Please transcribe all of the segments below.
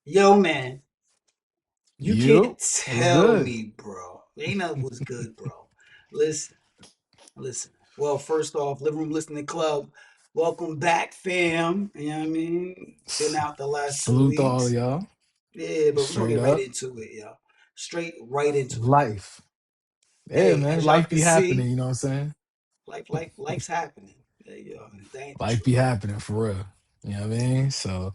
Yo, man, you You can't was tell good. me, bro. Ain't nothing was good, bro. Listen, listen. Well, first off, Living Room Listening Club, welcome back, fam. You know what I mean? Been out the last two Salute to all of weeks. y'all. Yeah, but we're gonna Straight get right up. into it, yo. Straight right into it. Life. Yeah, Hey, man. as y'all Life can be happening, see, you know what I'm saying? life's happening. There you go. That ain't the Life be truth. happening for real. You know what I mean? So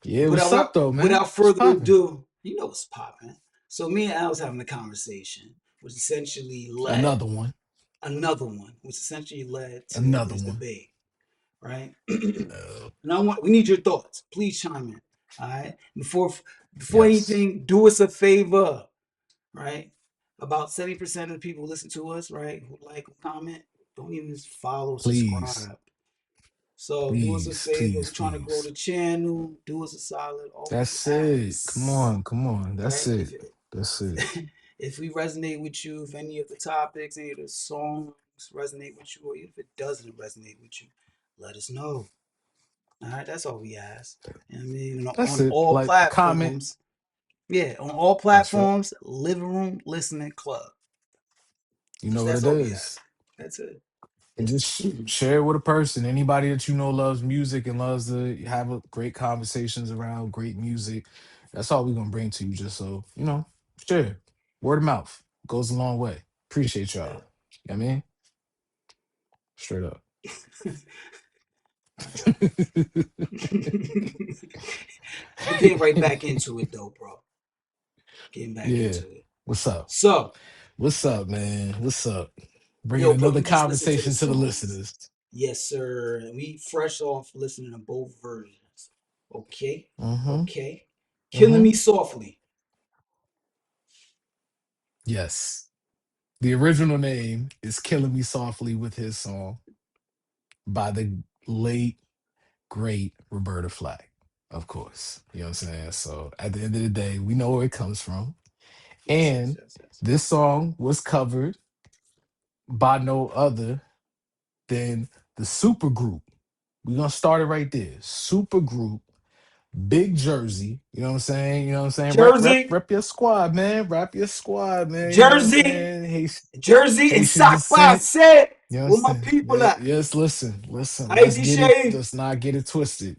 yeah, But what's up though, man? without What's further popping? ado, you know what's popping. So me and Al was having a conversation, which essentially led Another one. another one, which essentially led to Another this one. debate, right? Uh, And we need your thoughts. Please chime in. All right. Before yes. anything, do us a favor, right? About 70% of the people who listen to us, right, who like, who comment, don't even follow, Please. subscribe. So do us a Please. favor. We're Please. trying to grow Please. the channel. Do us a solid. All we That's it. Come ask, on. Come on. That's right? it. If That's it. if we resonate with you, if any of the topics, any of the songs resonate with you, or even if it doesn't resonate with you, let us know. All right, that's all we ask. And I mean, That's on it. all Like comment. platforms, yeah, on all That's right. platforms, Living Room Listening Club. You know what That's it all we is. ask. That's it. And just share it with a person. Anybody that you know loves music and loves to have great conversations around great music. That's all we're gonna bring to you. Just so share. Word of mouth goes a long way. Appreciate y'all. You know what I mean? Straight up. All right. But getting right back into it though, bro. Getting back Yeah. into it. What's up? So, What's up, man? What's up? Bringing yo, bro, another you just listen to the conversation to the songs. listeners. Yes, sir. And we fresh off listening to both versions. Okay? Mm-hmm. Okay. Killing Mm-hmm. Me Softly. Yes. The original name is Killing Me Softly with his song by the late great Roberta Flack, of course. You know what I'm saying? So at the end of the day, we know where it comes from. Yes, yes, And yes, yes. this song was covered by no other than the super group. We're gonna start it right there. Super group, Big Jersey. You know what I'm saying? You know what I'm saying? Jersey, Rep your squad, man. Rap your squad, man. You know what I'm Jersey, saying? Jersey, and Haitian Sakwa descent. said, You know what I'm where my saying? people Yeah, at? yes, listen. Let's Haiti get it. Shade. Let's not get it twisted.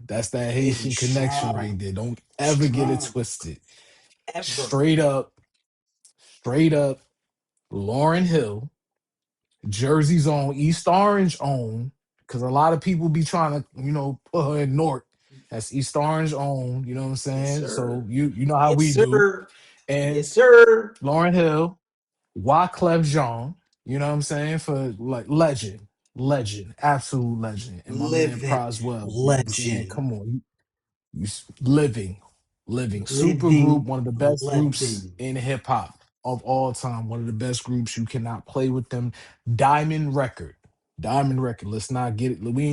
That's that Hey, we Haitian connection strong. right there. Don't ever get it Strong. twisted. Ever. Straight up, straight up, Lauren Hill, Jersey's own, East Orange own, because a lot of people be trying to, put her in North. That's East Orange own, you know what I'm Yes, saying? So sir. you know how Yes, we do. sir. And Yes, sir. Lauren Hill, Wyclef Jean, you know what I'm saying? For like legend, absolute legend. And my man Living Proswell, you know what I'm saying? legend. Come on, living, super group, Living one of the best groups legend. in hip hop of all time. One of the best groups. You cannot play with them. Diamond record, diamond record. Let's not get it. We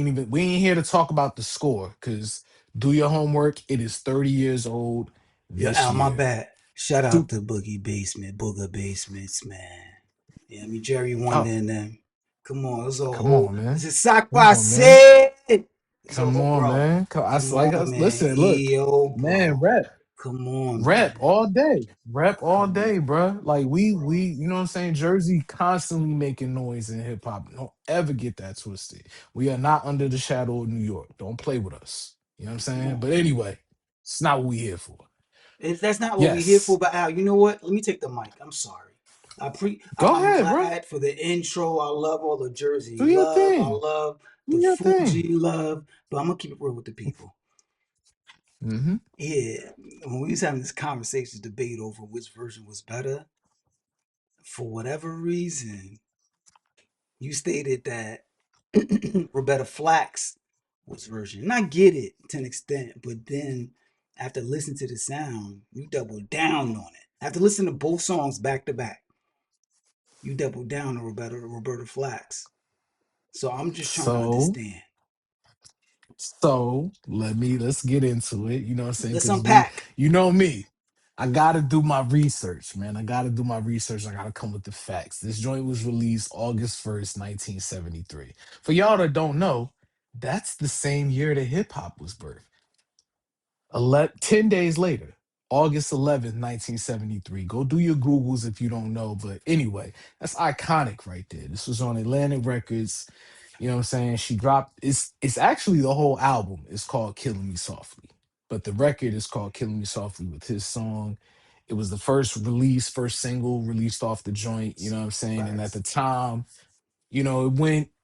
ain't here to talk about the score because do your homework. It is 30 years old Yo, this Al, my year. bad. Shout out Sup- to Boogie Basement, Booger Basements, man. Yeah, I mean Jerry Wonder Oh, and them. Come on, it was a come whole. on, This man. is Come Sakwa on, man. said. It's a Come whole, on, bro. man. Come on, man. Listen, look, Yo, man, bro. rep, Come on, rep man. all day. Rep all Come day, on, bruh. Like bro. you know what I'm saying? Jersey constantly making noise in hip hop. Don't ever get that twisted. We are not under the shadow of New York. Don't play with us. You know what I'm Come saying? on, But man. anyway, it's not what we here for. If that's not what we're here for, Yes. but Al, you know what? Let me take the mic. I'm sorry. Go I'm ahead, bro. glad for the intro. I love all the Jersey Do your love. I thing. love Do the your thing. Fuji love. But I'm gonna keep it real with the people. Mm-hmm. Yeah, when we was having this conversation, debate over which version was better, for whatever reason, you stated that Roberta Flack's was version. And I get it to an extent, but then after listening to the sound, you double down on it. After listening to both songs back to back, you double down on Roberta Flack's. So I'm just trying to So understand. let's get into it. You know what I'm saying? Let's Because unpack. you know me. I gotta do my research, man. I gotta do my research. I gotta come with the facts. This joint was released August 1st, 1973. For y'all that don't know, that's the same year that hip hop was birthed. 10 days later, August 11th, 1973. Go do your Googles if you don't know. But anyway, that's iconic right there. This was on Atlantic Records. You know what I'm saying? She dropped it's actually the whole album is called Killing Me Softly. But the record is called Killing Me Softly with his song. It was the first release, first single released off the joint, you know what I'm saying? And at the Facts. time,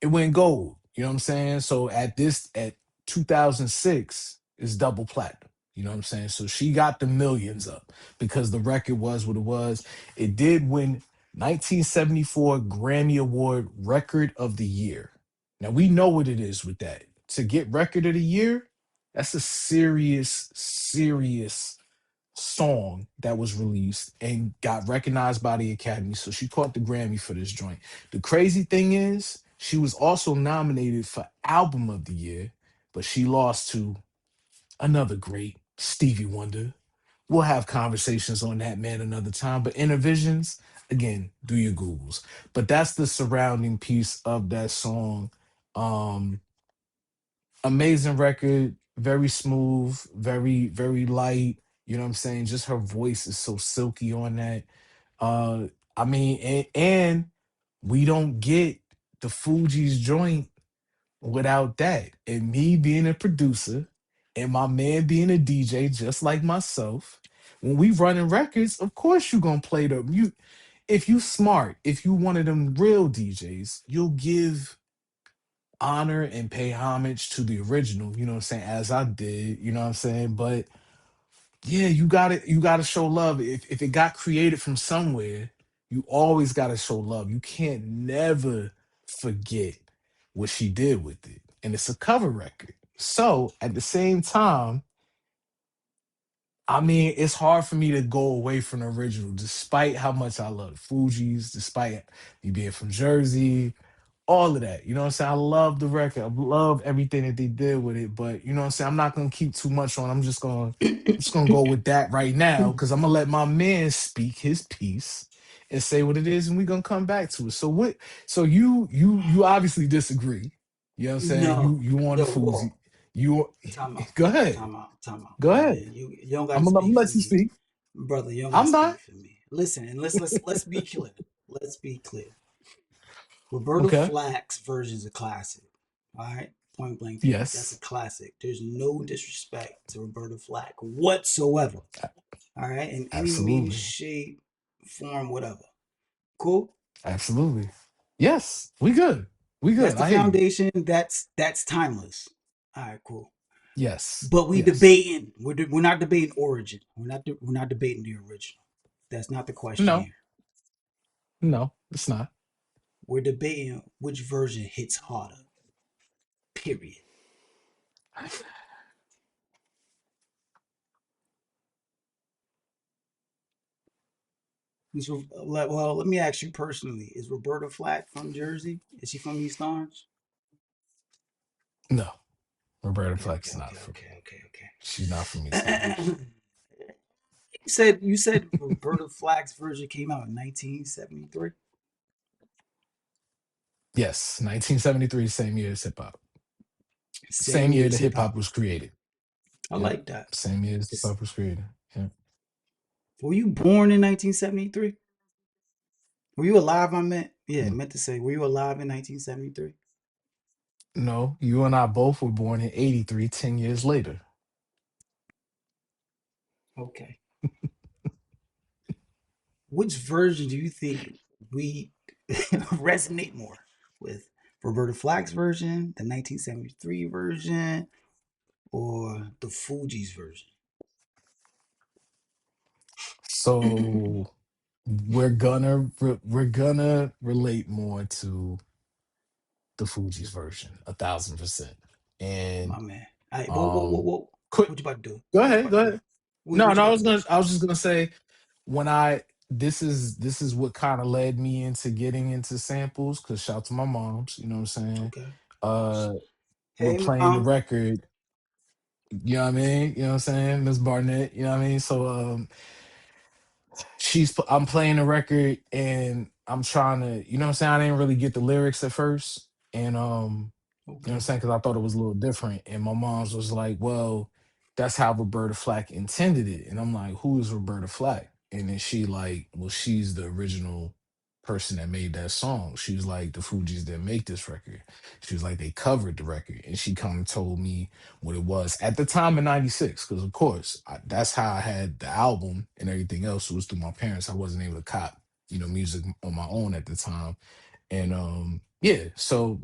it went gold. You know what I'm saying? So at 2006 is double platinum. You know what I'm saying? So she got the millions up because the record was what it was. It did win 1974 Grammy Award Record of the Year. Now we know what it is with that. To get Record of the Year, that's a serious, serious song that was released and got recognized by the Academy. So she caught the Grammy for this joint. The crazy thing is, she was also nominated for Album of the Year, but she lost to another great, Stevie Wonder. We'll have conversations on that man another time. But Intervisions, again, do your Googles. But that's the surrounding piece of that song. Um, Amazing record, very smooth, very very light. You know what I'm saying? Just her voice is so silky on that. Uh, I mean, and we don't get the Fugees joint without that. And me being a producer, and my man being a DJ, just like myself. When we running records, of course you gonna play them. You, if you smart, if you one of them real DJs, you'll give honor and pay homage to the original, you know what I'm saying, as I did, you know what I'm saying? But yeah, you gotta show love. If it got created from somewhere, you always gotta show love. You can't never forget what she did with it. And it's a cover record. So at the same time, I mean, it's hard for me to go away from the original, despite how much I love the Fugees, despite me being from Jersey, all of that. You know what I'm saying? I love the record. I love everything that they did with it. But you know what I'm saying? I'm not gonna keep too much on. I'm just gonna go with that right now because I'm gonna let my man speak his piece and say what it is, and we're gonna come back to it. So what so you obviously disagree. You know what I'm saying? You No, you want yo, the Fuzi. You time out, go ahead. time out, Go my ahead. man. You don't gotta I'm gonna speak for let you me, speak. brother. You don't gotta I'm not. speak for me. Listen, and let's be clear. Let's be clear. Roberta Okay. Flack's version is a classic. All right, point blank period. That's a Yes. classic. There's no disrespect to Roberta Flack whatsoever. All right, in any means, Absolutely. shape, form, whatever. Cool. Absolutely. Yes. We good. We That's good. the I hear you. foundation. That's timeless. All right, cool. Yes. But we Yes. debating. We're not debating origin. We're not debating the original. That's not the question No. here. No, it's not. We're debating which version hits harder. Period. Well, let me ask you personally: is Roberta Flack from Jersey? Is she from East Orange? No. Roberta Okay, Flack's not from. okay. She's not from East Orange. You said Roberta Flack's version came out in 1973. Yes, 1973, same year as hip hop. Same Same year year as the hip hip hop hop. was created. I Yep. like that. Same year as hip hop was created. Yep. Were you born in 1973? Were you alive? I meant, yeah, I N- meant to say, were you alive in 1973? No, you and I both were born in 83, 10 years later. Okay. Which version do you think we resonate more with? Roberta Flack's version, the 1973 version, or the Fugees version? So we're gonna relate more to the Fuji's version, 1,000%. My And man. All right, um, quick, what you about to do? go What you ahead, about go to do? ahead. What, No, what you no, about to do? I was just gonna say when I this is what kind of led me into getting into samples. Cause shout to my moms, you know what I'm saying. Okay. Uh, we're Hey, playing the mom. record. You know what I mean? You know what I'm saying, Miss Barnett. You know what I mean. So I'm playing the record and I'm trying to, you know what I'm saying. I didn't really get the lyrics at first, and you know what I'm Okay. saying? Because I thought it was a little different. And my mom's was like, well, that's how Roberta Flack intended it. And I'm like, who is Roberta Flack? And then she like, well, she's the original person that made that song. She was like, the Fugees didn't make this record. She was like, they covered the record. And she come and told me what it was at the time in 96. Because of course, that's how I had the album and everything else. It was through my parents. I wasn't able to cop, music on my own at the time. And yeah, so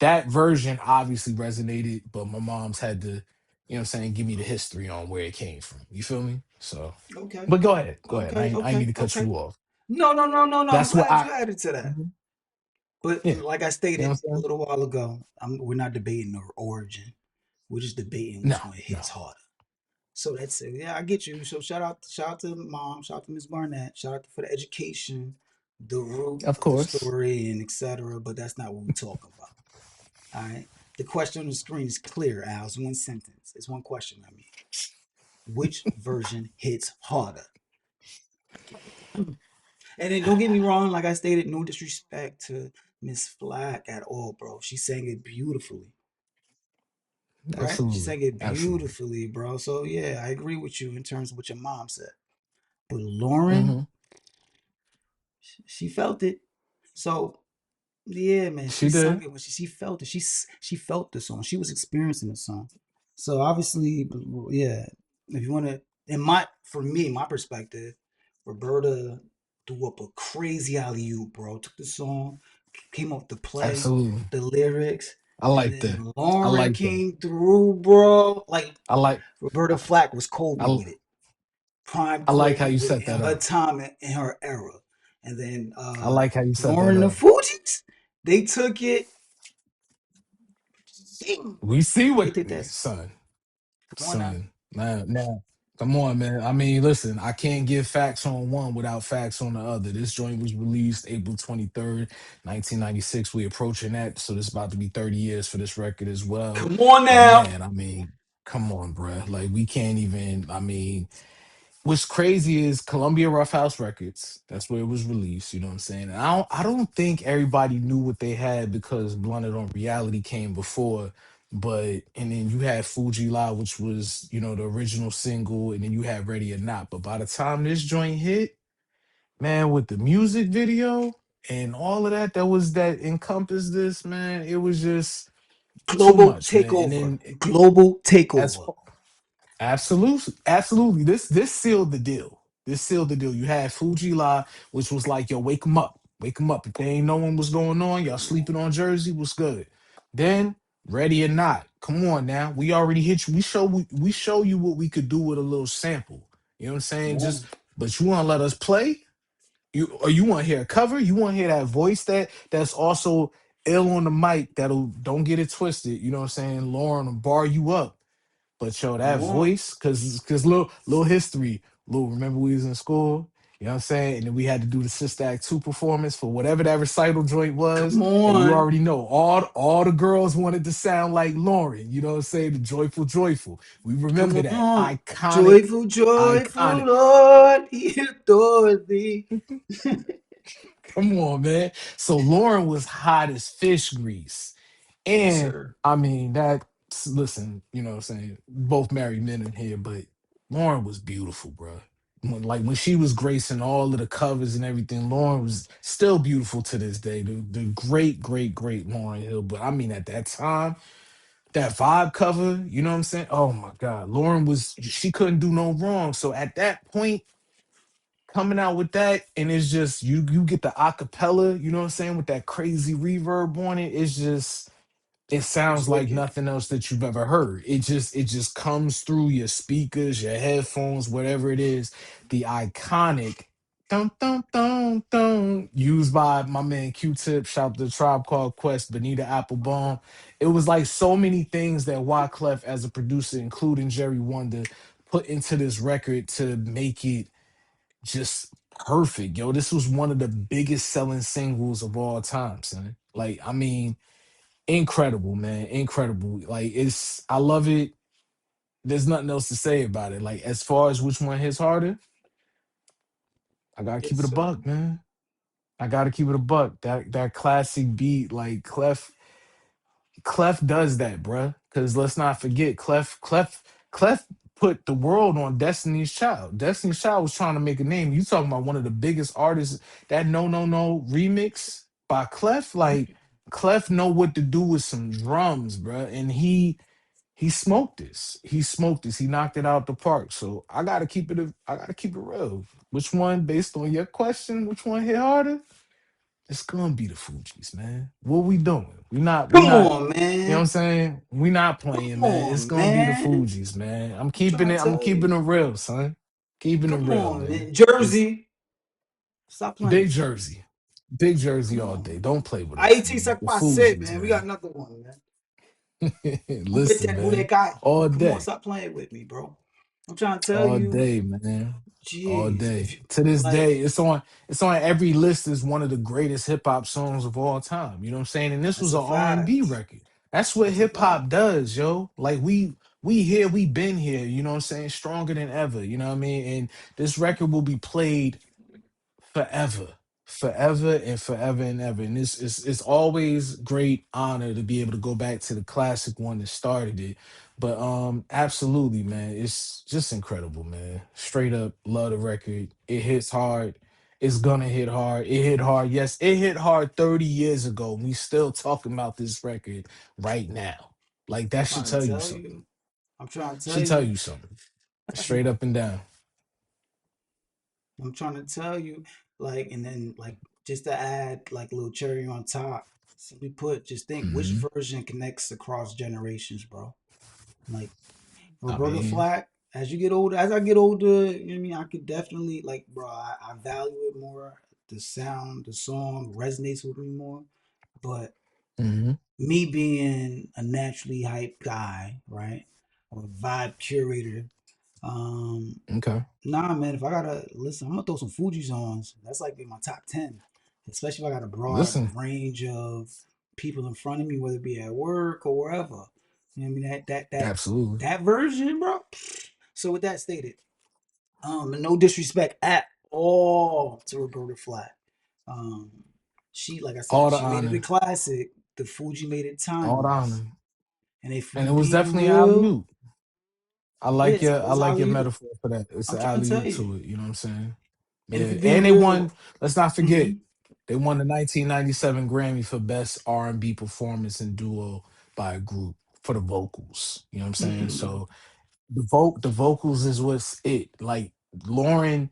that version obviously resonated, but my mom's had to, what I'm saying, give me the history on where it came from. You feel me? So Okay, but go ahead. Go ahead. okay, I ain't need okay, to cut okay. you off. No, no, no, no, no. I'm That's what glad I you added to that. Mhm. But Yeah. like I You know stated what a I'm saying? little while ago, we're not debating the origin. We're just debating No, which one hits no. harder. So that's it. Yeah, I get you. So shout out to mom, shout out to Miss Barnett, shout out for the education, the root Of of the course. story, and etc. But that's not what we're talking about. All right. The question on the screen is clear, Al. It's one sentence. It's one question. I mean, which version hits harder? And then don't get me wrong. Like I stated, no disrespect to Miss Flack at all, bro. She sang it beautifully. All right, she Absolutely. sang it Absolutely. beautifully, bro. So yeah, I agree with you in terms of what your mom said. But Lauren, Hmm. she felt it. So yeah, man, she She sung did. it when she felt it. She felt the song. She was experiencing the song. So obviously, yeah. If you want to, in my for me, my perspective, Roberta threw up a crazy alley oop, bro. Took the song, came up to play Absolutely. the lyrics, I and like that. then I Lauren like that. came through, bro. Like I like Roberta I, Flack was Kobe I, with it, prime I like how Kobe you with it set in that her up. time in her era. And then I like how you set that Lauren the up. Fugees, they took it. We see They what took that. son. Come on now. Son, man, now, come on, man. I mean, listen, I can't give facts on one without facts on the other. This joint was released April 23rd, 1996. We approaching that, so this about to be 30 years for this record as well. Come on But now. man, I mean, come on, bruh. Like we can't even. I mean, what's crazy is Columbia Rough House Records. That's where it was released. You know what I'm saying? And I don't think everybody knew what they had because Blunted on Reality came before. But and then you had Fuji La, which was the original single, and then you had Ready or Not. But by the time this joint hit, man, with the music video and all of that encompassed this, man, it was just too Global much, man. And takeover. then Global as takeover. Absolutely, absolutely. This sealed the deal. This sealed the deal. You had Fuji La, which was like, yo, wake them up. If they ain't knowing what's going on, y'all sleeping on Jersey, what's good? Then Ready or Not, come on now. We already hit you. We show you what we could do with a little sample. You know what I'm Come saying? Just, on. but you want to let us play? You want to hear a cover? You want to hear that voice that's also ill on the mic? That'll don't get it twisted. You know what I'm saying? Lauren will bar you up, but yo, Come that on. voice, cause little history, little remember we was in school, you know what I'm saying? And then we had to do the Sister Act 2 performance for whatever that recital joint was. Come And you on. already know all the girls wanted to sound like Lauren, you know what I'm saying? The joyful, joyful. We remember Come that. on. Iconic, Joyful, joyful iconic. Lord, he adores thee. Come on, man. So Lauren was hot as fish grease. Yes, And sir. I mean, listen, you know what I'm saying? Both married men in here, but Lauren was beautiful, bro. When she was gracing all of the covers and everything, Lauren was still beautiful to this day. The great, great, great Lauren Hill. But I mean, at that time, that vibe cover, you know what I'm saying? Oh my God. She couldn't do no wrong. So at that point, coming out with that, and it's just you get the acapella, you know what I'm saying, with that crazy reverb on it. It's just it It's sounds like wicked. nothing else that you've ever heard. It just comes through your speakers, your headphones, whatever it is. The iconic dum dum dum dum used by my man Q-Tip, shout out to Tribe Called Quest, Benita Applebaum. It was like so many things that Wyclef as a producer, including Jerry Wonder, put into this record to make it just perfect. Yo, this was one of the biggest selling singles of all time, son. Like, I mean, incredible, man. Incredible. Like I love it. There's nothing else to say about it. Like as far as which one hits harder, I gotta keep Yes, it a sir. buck, man. I gotta keep it a buck. That classic beat, like Clef does that, bruh. Cause let's not forget, Clef. Clef put the world on Destiny's Child. Destiny's Child was trying to make a name. You talking about one of the biggest artists, that No No No remix by Clef? Like Clef know what to do with some drums, bruh. And he smoked this. He smoked this. He knocked it out the park. So I gotta keep it real. Which one, based on your question, which one hit harder? It's gonna be the Fugees, man. What we doing? We Come not, on, you know what I'm man. saying? We not playing, Come man. It's on, gonna be the man. Fugees, man. I'm trying to I'm tell keeping it you. real, son. Keeping it Come real, on, man. man. It's Jersey. Stop playing big with me. Jersey. Big Jersey Come all on, day. man. Don't play with us, Haiti man. ça The passe, Fugees, man. We got man. another one, man. Listen, man. All Come on, day. stop playing with me, bro. I'm trying to tell All you, day, man. All jeez, if day. you To this like, day, it's on every list as one of the greatest hip hop songs of all time. You know what I'm saying? And this that's was a an R&B fact. record. That's what That's a hip fact. hop does, yo. Like we here, we been here, you know what I'm saying? Stronger than ever, you know what I mean? And this record will be played forever, forever and forever and ever. And it's always great honor to be able to go back to the classic one that started it. But absolutely, man, it's just incredible, man. Straight up love the record. It hits hard. It's gonna hit hard. It hit hard. Yes, it hit hard 30 years ago. We still talking about this record right now. Like that should I'm trying tell to you tell something. you. I'm trying to tell Should tell you. you something. Straight up and down. I'm trying to tell you. Like, and then like just to add like a little cherry on top. Simply put, just think which Hmm. version connects across generations, bro. Like I Roberta mean, Flack, as you get older, as I get older, you know what I mean, I could definitely like, bro, I value it more. The sound, the song resonates with me more. But hmm, me being a naturally hype guy, right, or a vibe curator, um, okay. nah, man, if I gotta listen, I'm gonna throw some Fugees on. That's like in my top 10, especially if I got a broad Listen, range of people in front of me, whether it be at work or wherever. You know what I mean? absolutely. That version, bro. So with that stated, no disrespect at all to Roberta Flack. Um, she, like I said, All the she made it a honor, classic. The Fuji made it all the timeless. honor, And if and we it was being definitely alley real, oop. yeah, it's, I it's like your alley oop. metaphor for that. It's I'm an trying to alley tell oop you. to it. You know what I'm saying? And if Yeah, we being and they real, won. Let's not mm-hmm, forget, they won the 1997 Grammy for best R&B performance in duo by a group for the vocals. You know what I'm saying? mm-hmm, So the vocals is what's it. Like Lauren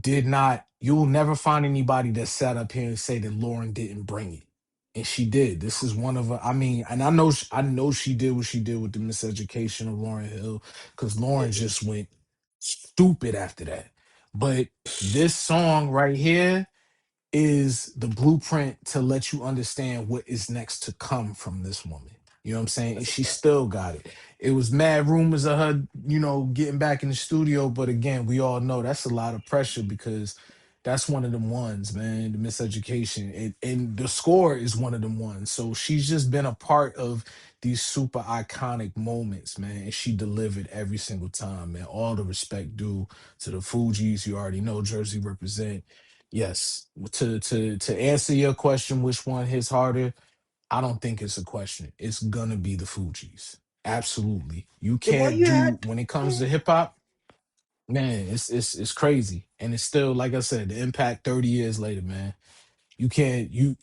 did not, you'll never find anybody that sat up here and say that Lauren didn't bring it. And she did. This is one of her. I mean, and I know she did what she did with the miseducation of Lauren Hill, because Lauren yeah, just went stupid after that. But this song right here is the blueprint to let you understand what is next to come from this woman. You know what I'm saying? And that's a she fact. still got it. It was mad rumors of her, you know, getting back in the studio. But again, we all know that's a lot of pressure because that's one of them ones, man. The miseducation. And the score is one of them ones. So she's just been a part of these super iconic moments, man. And she delivered every single time, man. All the respect due to the Fugees. You already know Jersey represent. Yes. To answer your question, which one hits harder? I don't think it's a question. It's gonna be the Fugees. Absolutely. You Yeah, boy, can't you do had, when it comes to man. hip hop, man, it's crazy. And it's still, like I said, the impact 30 years later, man. You can't you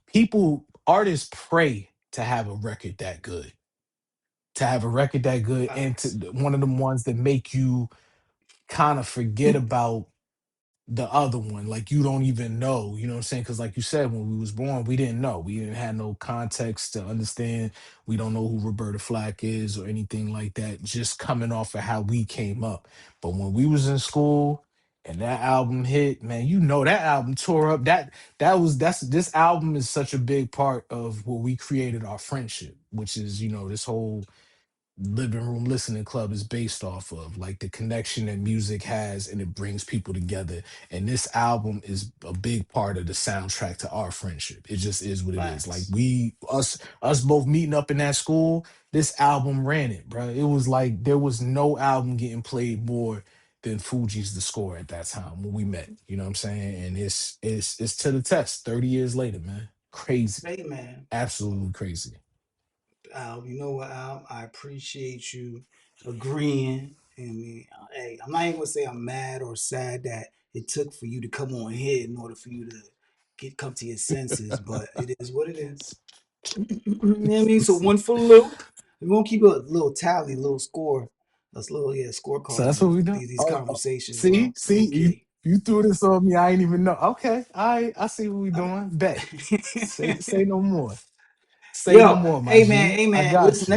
people artists pray to have a record that good. To have a record that good and to Facts. one of them ones that make you kind of forget about the other one, like you don't even know, you know what I'm saying? Because like you said, when we was born, we didn't know, we didn't have no context to understand. We don't know who Roberta Flack is or anything like that, just coming off of how we came up. But when we was in school and that album hit, man, you know that album tore up. That's this album is such a big part of what we created our friendship, which is, you know, this whole living room listening club is based off of, like the connection that music has and it brings people together. And this album is a big part of the soundtrack to our friendship. It just is what it is. Like Facts. us both meeting up in that school, this album ran it, bro. It was like there was no album getting played more than Fuji's The Score at that time when we met. You know what I'm saying? And it's to the test 30 years later, man. Crazy. Hey, man. Absolutely crazy. Al, you know what, Al? I appreciate you. agreeing. I mean, hey, I'm not even gonna say I'm mad or sad that it took for you to come on here in order for you to come to your senses, but it is what it is. You know what I mean? So one for Luke. We're gonna keep a little tally, a little score. That's little So scorecards that's what of we do. these Oh, conversations, see, bro. see, Okay. you threw this on me. I ain't even know. Okay, I see what we I'm- doing. Bet. Say no more. Say no Yo, more, my G. hey I man, listen, got you.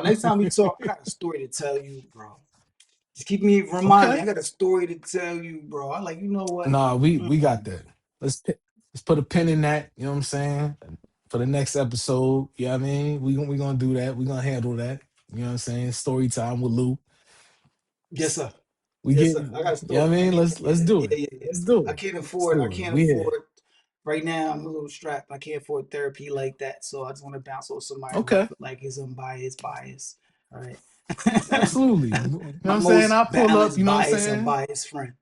next time we talk, I got a story to tell you, bro. Just keep me remind me. Okay. I got a story to tell you, bro. I like, you know what? Nah, we got Mm-mm. that. Let's put a pin in that. You know what I'm saying? For the next episode, you know what I mean? We gonna do that. We gonna handle that. You know what I'm saying? Story time with Lou. Yes, sir. We Yes, get. sir. I got a You know story, what I man. mean? Yeah, Let's do it. yeah. Let's do I it. can't Let's afford. I do it. can't We here. afford. Right now, I'm a little strapped. I can't afford therapy like that. So I just want to bounce off somebody who I Okay. feel like is unbiased, bias. All right. Absolutely. You know what My I'm saying? most I'll pull up, you balanced, know what I'm biased, saying? unbiased friend.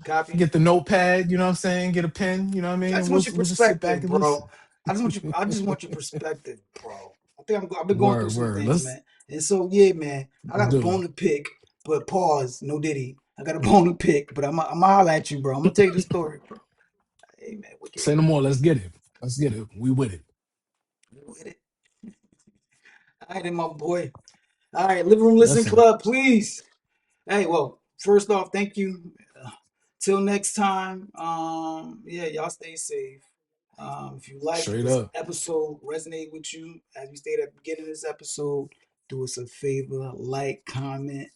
Copy. Get the notepad, you know what I'm saying? Get a pen, you know what I I mean? just And want your we'll just sit back perspective, and bro. listen. I just want your perspective, bro. I've been going through Word, some word. things, man. And so yeah, man, I Let's got a do bone to pick. But pause, no diddy. I got a bone to pick, but I'm gonna holler at you, bro. I'm gonna tell you the story, bro. Hey man, wicked. Say no more. Let's get it. Let's get it. We with it. With it. All right, then, my boy. All right, Living Room Listen Listen, Club, please. Hey, well, first off, thank you. Till next time. Yeah, y'all stay safe. If you like, if straight this up. episode resonate with you, as we stated at the beginning of this episode, do us a favor, like, comment,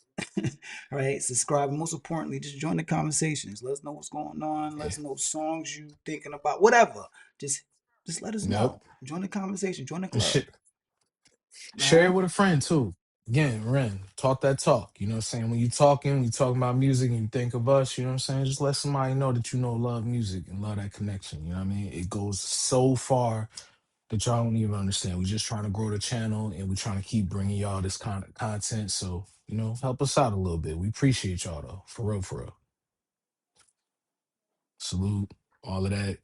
right? Subscribe. And most importantly, just join the conversations. Let us know what's going on. Let Yeah. us know songs you thinking about. Whatever. Just just let us Yep. know. Join the conversation. Join the And club. All share it right. with a friend too. Again, Ren, talk that talk. You know what I'm saying? When you talking about music and you think of us, you know what I'm saying? Just let somebody know that you know love music and love that connection. You know what I mean? It goes so far that y'all don't even understand. We're just trying to grow the channel and we're trying to keep bringing y'all this kind of content. So, help us out a little bit. We appreciate y'all though. For real, for real. Salute, all of that.